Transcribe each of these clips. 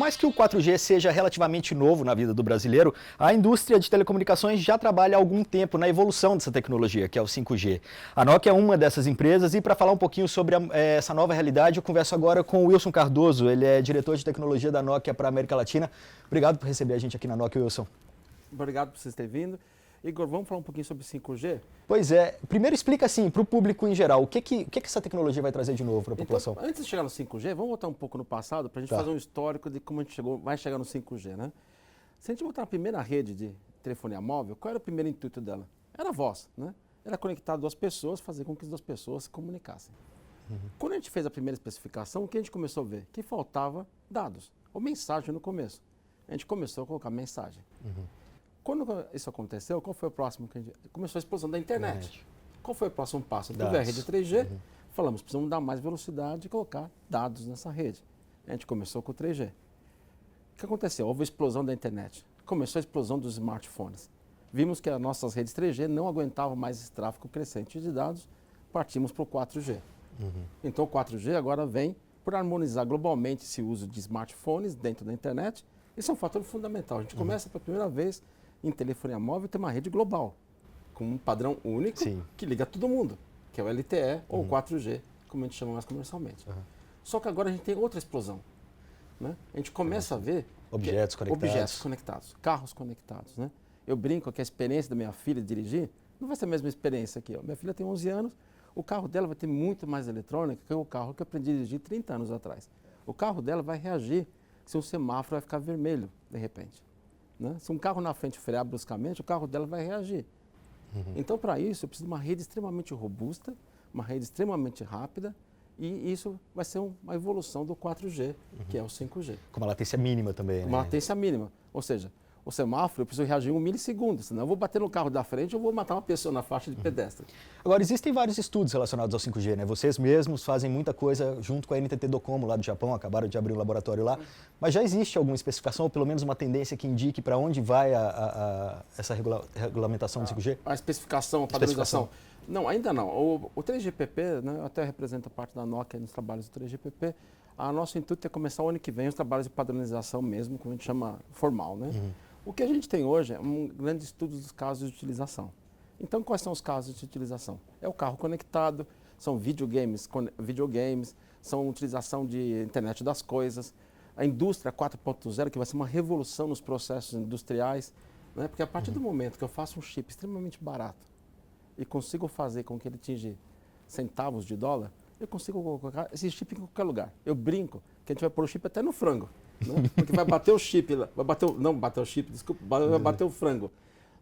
mais que o 4G seja relativamente novo na vida do brasileiro, a indústria de telecomunicações já trabalha há algum tempo na evolução dessa tecnologia, que é o 5G. A Nokia é uma dessas empresas e para falar um pouquinho sobre essa nova realidade, eu converso agora com o Wilson Cardoso, ele é diretor de tecnologia da Nokia para a América Latina. Obrigado por receber a gente aqui na Nokia, Wilson. Obrigado por vocês terem vindo. Igor, vamos falar um pouquinho sobre 5G? Pois é. Primeiro explica assim, para o público em geral, o que essa tecnologia vai trazer de novo para a população? Então, antes de chegar no 5G, vamos voltar um pouco no passado para a gente fazer um histórico de como a gente vai chegar no 5G, né? Se a gente botar a primeira rede de telefonia móvel, qual era o primeiro intuito dela? Era a voz, né? Era conectar duas pessoas, fazer com que as duas pessoas se comunicassem. Quando a gente fez a primeira especificação, o que a gente começou a ver? Que faltava dados, ou mensagem no começo. A gente começou a colocar mensagem. Quando isso aconteceu, qual foi o próximo que a gente... Começou a explosão da internet. Qual foi o próximo passo? Teve a rede 3G, falamos, precisamos dar mais velocidade e colocar dados nessa rede. A gente começou com o 3G. O que aconteceu? Houve a explosão da internet. Começou a explosão dos smartphones. Vimos que as nossas redes 3G não aguentavam mais esse tráfego crescente de dados, partimos para o 4G. Então o 4G agora vem por harmonizar globalmente esse uso de smartphones dentro da internet. Esse é um fator fundamental. A gente começa pela primeira vez em telefonia móvel ter uma rede global, com um padrão único que liga todo mundo, que é o LTE ou 4G, como a gente chama mais comercialmente. Só que agora a gente tem outra explosão. Né? A gente começa a ver objetos conectados, carros conectados. Né? Eu brinco que a experiência da minha filha de dirigir não vai ser a mesma experiência aqui. Minha filha tem 11 anos, o carro dela vai ter muito mais eletrônica que o carro que eu aprendi a dirigir 30 anos atrás. O carro dela vai reagir se um semáforo vai ficar vermelho, de repente. Né? Se um carro na frente frear bruscamente, o carro dela vai reagir. Então, para isso, eu preciso de uma rede extremamente robusta, uma rede extremamente rápida, e isso vai ser uma evolução do 4G, que é o 5G. Com uma latência mínima também, uma latência mínima. Ou seja, o semáforo eu preciso reagir em 1 milissegundo, senão eu vou bater no carro da frente ou vou matar uma pessoa na faixa de pedestre. Agora, existem vários estudos relacionados ao 5G, né? Vocês mesmos fazem muita coisa junto com a NTT Docomo lá do Japão, acabaram de abrir um laboratório lá, mas já existe alguma especificação ou pelo menos uma tendência que indique para onde vai essa regulamentação do 5G? A especificação, a padronização? Não, ainda não. O 3GPP, né, até representa parte da Nokia nos trabalhos do 3GPP, nosso intuito é começar o ano que vem os trabalhos de padronização mesmo, como a gente chama formal, né? O que a gente tem hoje é um grande estudo dos casos de utilização. Então, quais são os casos de utilização? É o carro conectado, são videogames, são utilização de internet das coisas, a indústria 4.0, que vai ser uma revolução nos processos industriais, né? Porque a partir do momento que eu faço um chip extremamente barato e consigo fazer com que ele atinja centavos de dólar, eu consigo colocar esse chip em qualquer lugar. Eu brinco que a gente vai pôr o chip até no frango. Né? Porque vai bater o chip, vai bater o frango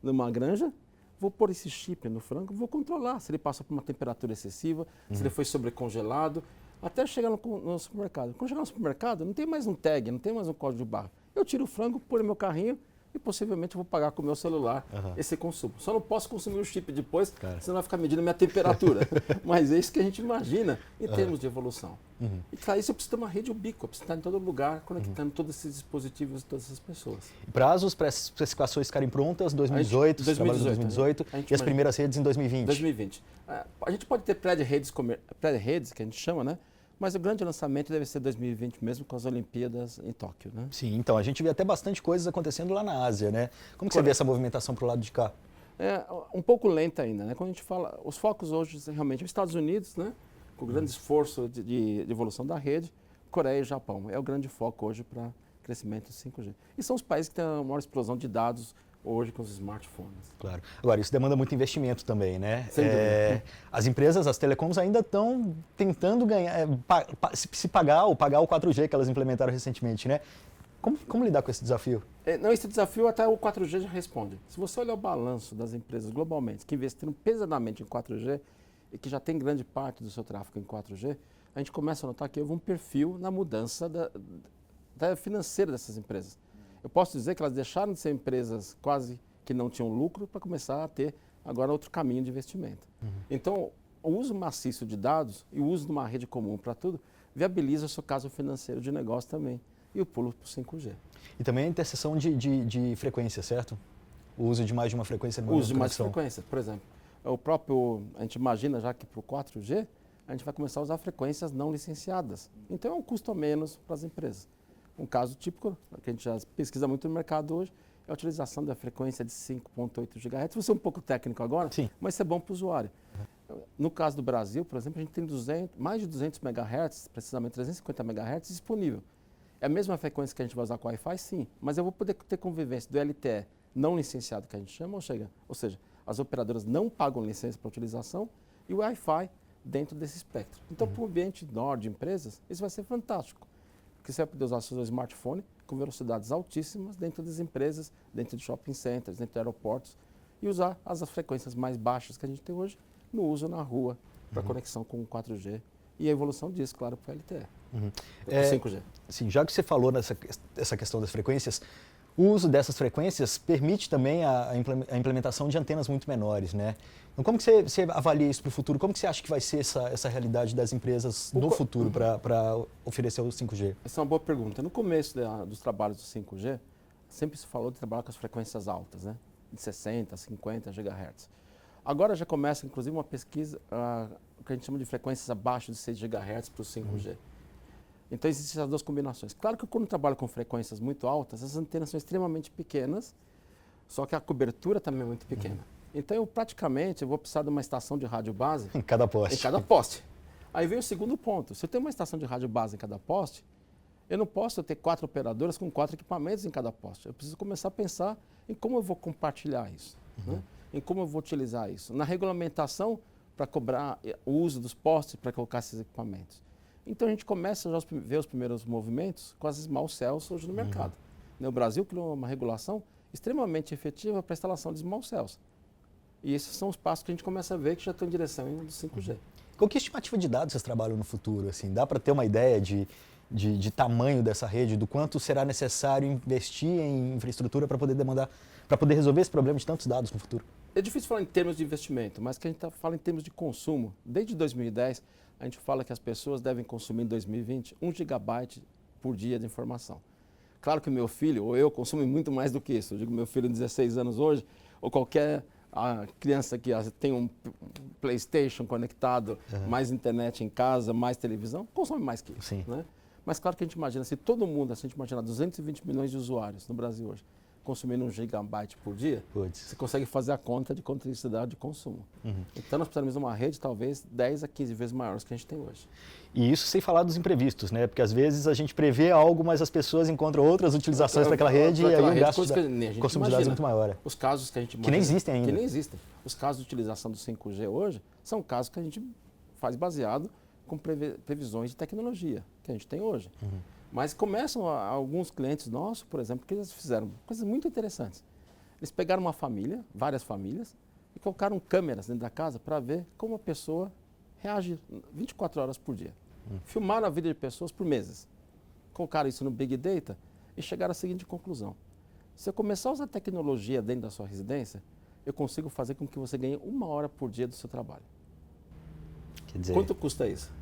numa granja, vou pôr esse chip no frango, vou controlar se ele passa por uma temperatura excessiva, se ele foi sobrecongelado, até chegar no supermercado. Quando chegar no supermercado, não tem mais um tag, não tem mais um código de barra. Eu tiro o frango, põe no meu carrinho e possivelmente eu vou pagar com o meu celular esse consumo. Só não posso consumir o chip depois, senão vai ficar medindo a minha temperatura. Mas é isso que a gente imagina em termos de evolução. E para isso eu preciso ter uma rede ubíqua, eu preciso estar em todo lugar, conectando todos esses dispositivos e todas essas pessoas. Prazos para essas especificações ficarem prontas, 2018, 2018 e as primeiras redes em 2020? 2020. A gente pode ter pré-redes, que a gente chama, né? Mas o grande lançamento deve ser 2020 mesmo, com as Olimpíadas em Tóquio, né? Sim, então a gente vê até bastante coisas acontecendo lá na Ásia, né? Como que você vê essa movimentação para o lado de cá? É um pouco lenta ainda, né? Quando a gente fala, os focos hoje realmente os Estados Unidos, né? Com o grande esforço de evolução da rede, Coreia e Japão. É o grande foco hoje para crescimento do 5G. E são os países que têm a maior explosão de dados hoje com os smartphones. Claro. Agora, isso demanda muito investimento também, né? Sem dúvida. As empresas, as telecoms ainda estão tentando ganhar, se pagar ou pagar o 4G que elas implementaram recentemente, né? Como lidar com esse desafio? Não, esse desafio até o 4G já responde. Se você olhar o balanço das empresas globalmente que investiram pesadamente em 4G e que já tem grande parte do seu tráfego em 4G, a gente começa a notar que houve um perfil na mudança da financeira dessas empresas. Eu posso dizer que elas deixaram de ser empresas quase que não tinham lucro para começar a ter agora outro caminho de investimento. Então, o uso maciço de dados e o uso de uma rede comum para tudo viabiliza o seu caso financeiro de negócio também e o pulo para o 5G. E também a interseção de frequência, certo? O uso de mais de uma frequência. O uso de mais frequência, por exemplo. A gente imagina já que para o 4G, a gente vai começar a usar frequências não licenciadas. Então é um custo a menos para as empresas. Um caso típico, que a gente já pesquisa muito no mercado hoje, é a utilização da frequência de 5.8 GHz. Vou ser um pouco técnico agora, Sim. mas isso é bom para o usuário. No caso do Brasil, por exemplo, a gente tem mais de 200 MHz, precisamente 350 MHz disponível. É a mesma frequência que a gente vai usar com o Wi-Fi? Sim, mas eu vou poder ter convivência do LTE não licenciado, que a gente chama, ou seja, as operadoras não pagam licença para utilização e o Wi-Fi dentro desse espectro. Então, para o ambiente menor de empresas, isso vai ser fantástico, porque você vai poder usar seu smartphone com velocidades altíssimas dentro das empresas, dentro de shopping centers, dentro de aeroportos, e usar as frequências mais baixas que a gente tem hoje no uso na rua, para conexão com o 4G e a evolução disso, claro, para o LTE, o 5G. Sim, já que você falou essa questão das frequências, o uso dessas frequências permite também a implementação de antenas muito menores, né? Então, como que você avalia isso para o futuro? Como que você acha que vai ser essa realidade das empresas no futuro para oferecer o 5G? Essa é uma boa pergunta. No começo dos trabalhos do 5G, sempre se falou de trabalhar com as frequências altas, né? De 60, 50 GHz. Agora já começa, inclusive, uma pesquisa, o que a gente chama de frequências abaixo de 6 GHz para o 5G. Então, existem essas duas combinações. Claro que quando trabalho com frequências muito altas, as antenas são extremamente pequenas, só que a cobertura também é muito pequena. Então, eu vou precisar de uma estação de rádio base... Em cada poste. Em cada poste. Aí vem o segundo ponto. Se eu tenho uma estação de rádio base em cada poste, eu não posso ter 4 operadoras com 4 equipamentos em cada poste. Eu preciso começar a pensar em como eu vou compartilhar isso, né? Em como eu vou utilizar isso. Na regulamentação, para cobrar o uso dos postes para colocar esses equipamentos. Então, a gente começa a ver os primeiros movimentos com as small cells hoje no mercado. O Brasil criou uma regulação extremamente efetiva para a instalação de small cells. E esses são os passos que a gente começa a ver que já estão em direção do 5G. Qual que é a estimativa de dados vocês trabalham no futuro? Assim, dá para ter uma ideia de tamanho dessa rede, do quanto será necessário investir em infraestrutura para poder resolver esse problema de tantos dados no futuro? É difícil falar em termos de investimento, mas que a gente fala em termos de consumo. Desde 2010, a gente fala que as pessoas devem consumir em 2020 1 GB por dia de informação. Claro que meu filho ou eu consumo muito mais do que isso. Eu digo meu filho de 16 anos hoje, ou qualquer criança que tem um PlayStation conectado, mais internet em casa, mais televisão, consome mais que isso. Sim. Né? Mas claro que a gente imagina, se todo mundo, se a gente imaginar 220 milhões de usuários no Brasil hoje, consumindo 1 GB por dia, você consegue fazer a conta de quanto necessidade de consumo. Então nós precisamos de uma rede talvez 10 a 15 vezes maior que a gente tem hoje. E isso sem falar dos imprevistos, né? Porque às vezes a gente prevê algo, mas as pessoas encontram outras utilizações para aquela rede e aí o gasto de consumo de dados é muito maior. Os casos que a gente imagina, que nem existem ainda. Que nem existem. Os casos de utilização do 5G hoje são casos que a gente faz baseado com previsões de tecnologia que a gente tem hoje. Mas começam alguns clientes nossos, por exemplo, que eles fizeram coisas muito interessantes. Eles pegaram uma família, várias famílias, e colocaram câmeras dentro da casa para ver como a pessoa reage 24 horas por dia. Filmaram a vida de pessoas por meses. Colocaram isso no Big Data e chegaram à seguinte conclusão. Se eu começar a usar tecnologia dentro da sua residência, eu consigo fazer com que você ganhe 1 hora por dia do seu trabalho. Quer dizer... Quanto custa isso?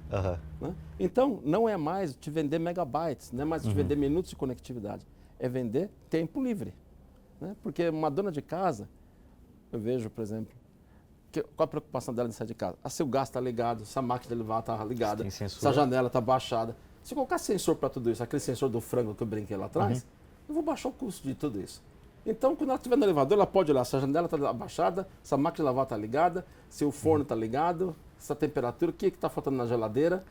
Né? Então, não é mais te vender megabytes, não é mais te vender minutos de conectividade, é vender tempo livre. Né? Porque uma dona de casa, eu vejo, por exemplo, qual a preocupação dela de sair de casa? Se o gás está ligado, se a máquina de lavar está ligada, se a janela está baixada. Se eu colocar sensor para tudo isso, aquele sensor do frango que eu brinquei lá atrás, eu vou baixar o custo de tudo isso. Então, quando ela estiver no elevador, ela pode olhar se a janela está abaixada, se a máquina de lavar está ligada, se o forno está ligado, se a temperatura, o que está faltando na geladeira.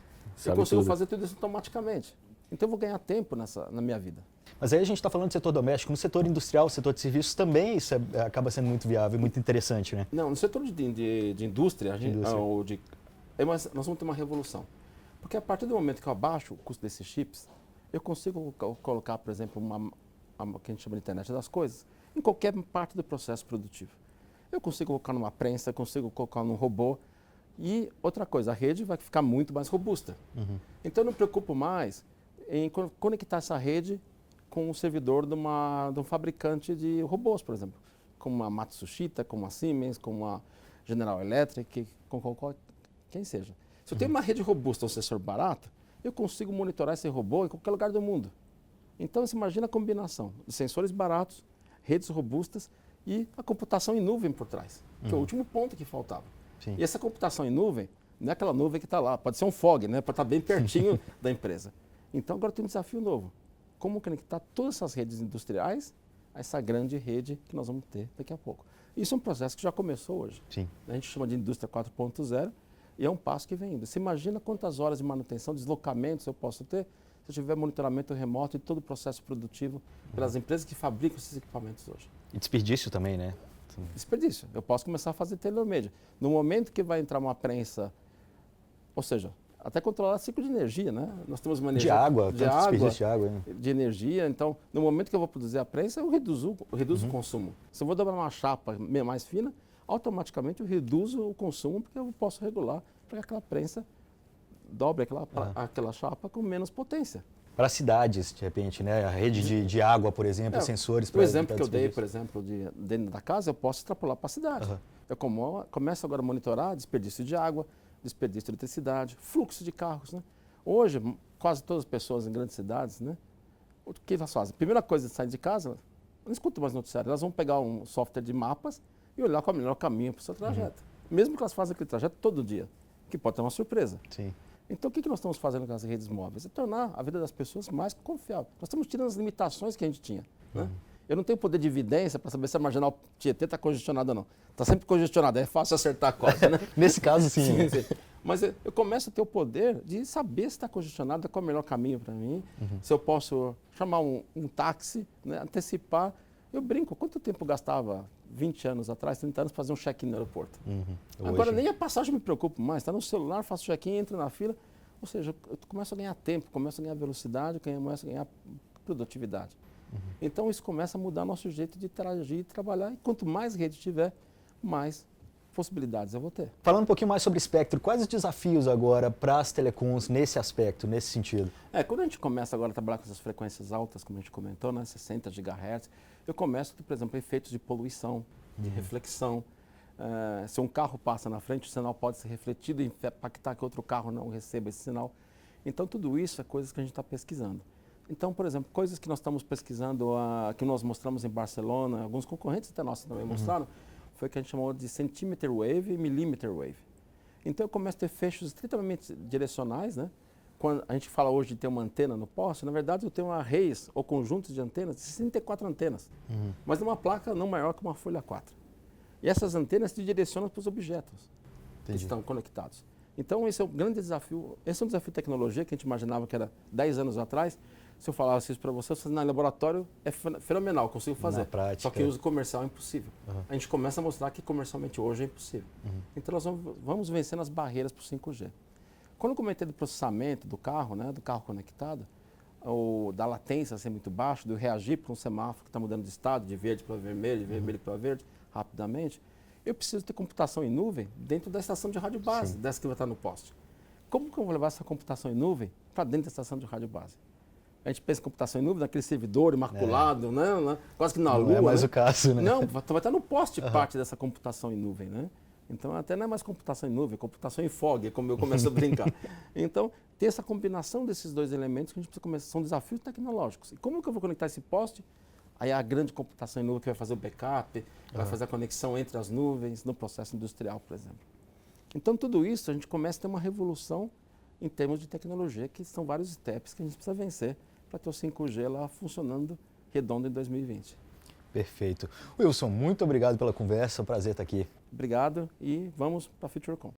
Eu consigo fazer tudo isso automaticamente. Então, eu vou ganhar tempo na minha vida. Mas aí a gente está falando do setor doméstico. No setor industrial, setor de serviços, também isso acaba sendo muito viável e muito interessante, né? Não, no setor de indústria, nós vamos ter uma revolução. Porque a partir do momento que eu abaixo o custo desses chips, eu consigo colocar, por exemplo, o que a gente chama de internet das coisas, em qualquer parte do processo produtivo. Eu consigo colocar numa prensa, eu consigo colocar num robô. E outra coisa, a rede vai ficar muito mais robusta. Então, eu não me preocupo mais em conectar essa rede com o servidor de um fabricante de robôs, por exemplo, como a Matsushita, como a Siemens, como a General Electric, com quem seja. Se eu tenho uma rede robusta, um sensor barato, eu consigo monitorar esse robô em qualquer lugar do mundo. Então, você imagina a combinação de sensores baratos, redes robustas e a computação em nuvem por trás, que é o último ponto que faltava. Sim. E essa computação em nuvem, não é aquela nuvem que está lá, pode ser um fog, né? Pode estar bem pertinho da empresa. Então, agora tem um desafio novo. como conectar todas essas redes industriais a essa grande rede que nós vamos ter daqui a pouco. Isso é um processo que já começou hoje. Sim. A gente chama de indústria 4.0 e é um passo que vem indo. Você imagina quantas horas de manutenção, deslocamentos eu posso ter se eu tiver monitoramento remoto e todo o processo produtivo pelas empresas que fabricam esses equipamentos hoje. E desperdício também, né? Desperdício. Eu posso começar a fazer tailor-made. No momento que vai entrar uma prensa, ou seja, até controlar ciclo de energia, né? Nós temos uma energia desperdício de água, né? de energia. Então, no momento que eu vou produzir a prensa, eu reduzo o consumo. Se eu vou dobrar uma chapa mais fina, automaticamente eu reduzo o consumo, porque eu posso regular para que aquela prensa dobre aquela chapa com menos potência. Para cidades, de repente, né? A rede de água, por exemplo, sensores para o exemplo que eu dei, por exemplo, dentro da casa, eu posso extrapolar para a cidade. Eu começo agora a monitorar desperdício de água, desperdício de eletricidade, fluxo de carros, né? Hoje, quase todas as pessoas em grandes cidades, né? O que elas fazem? Primeira coisa, saem de casa, não escutam mais noticiário, elas vão pegar um software de mapas e olhar qual é o melhor caminho para o seu trajeto. Mesmo que elas façam aquele trajeto todo dia, que pode ter uma surpresa. Sim. Então, o que nós estamos fazendo com as redes móveis? É tornar a vida das pessoas mais confiável. Nós estamos tirando as limitações que a gente tinha. Né? Eu não tenho poder de evidência para saber se a marginal Tietê está congestionada ou não. Está sempre congestionada, é fácil acertar a coisa. Né? Nesse caso, sim. Sim. Mas eu começo a ter o poder de saber se está congestionada, qual é o melhor caminho para mim, se eu posso chamar um táxi, né? Antecipar. Eu brinco, quanto tempo eu gastava 20 anos atrás, 30 anos, para fazer um check-in no aeroporto? Agora nem a passagem me preocupo mais, está no celular, faço check-in, entro na fila. Ou seja, eu começo a ganhar tempo, começo a ganhar velocidade, começo a ganhar produtividade. Então isso começa a mudar nosso jeito de interagir e trabalhar. E quanto mais rede tiver, mais possibilidades eu vou ter. Falando um pouquinho mais sobre espectro, quais os desafios agora para as telecoms nesse aspecto, nesse sentido? Quando a gente começa agora a trabalhar com essas frequências altas, como a gente comentou, né, 60 GHz, eu começo a ter, por exemplo, efeitos de poluição, de reflexão. Se um carro passa na frente, o sinal pode ser refletido e impactar que outro carro não receba esse sinal. Então, tudo isso é coisas que a gente está pesquisando. Então, por exemplo, coisas que nós estamos pesquisando, que nós mostramos em Barcelona, alguns concorrentes até nossos também mostraram, foi o que a gente chamou de centimeter wave e millimeter wave. Então, eu começo a ter fechos estritamente direcionais, né? Quando a gente fala hoje de ter uma antena no poste, na verdade eu tenho arrays ou conjuntos de antenas, 64 antenas, mas numa placa não maior que uma folha 4. E essas antenas se direcionam para os objetos que estão conectados. Então, esse é um grande desafio. Esse é um desafio de tecnologia que a gente imaginava que era 10 anos atrás. Se eu falasse isso para você no laboratório é fenomenal, consigo fazer. Na prática. Só que o uso comercial é impossível. A gente começa a mostrar que comercialmente hoje é impossível. Então, nós vamos vencendo as barreiras para o 5G. Quando eu comentei do processamento do carro, né, do carro conectado, ou da latência ser muito baixo, do reagir para um semáforo que está mudando de estado, de verde para vermelho, de vermelho para verde, rapidamente, eu preciso ter computação em nuvem dentro da estação de rádio base, dessa que vai estar no poste. Como que eu vou levar essa computação em nuvem para dentro da estação de rádio base? A gente pensa em computação em nuvem naquele servidor imaculado, né? Quase que na Lua. Não é mais né? o caso, né? Não, vai estar no poste parte dessa computação em nuvem, né? Então, até não é mais computação em nuvem, é computação em fog, como eu começo a brincar. Então, ter essa combinação desses dois elementos que a gente precisa começar, são desafios tecnológicos. E como que eu vou conectar esse poste? Aí a grande computação em nuvem que vai fazer o backup, vai fazer a conexão entre as nuvens no processo industrial, por exemplo. Então, tudo isso, a gente começa a ter uma revolução em termos de tecnologia, que são vários steps que a gente precisa vencer para ter o 5G lá funcionando redondo em 2020. Perfeito. Wilson, muito obrigado pela conversa, prazer estar aqui. Obrigado e vamos para a FutureCon.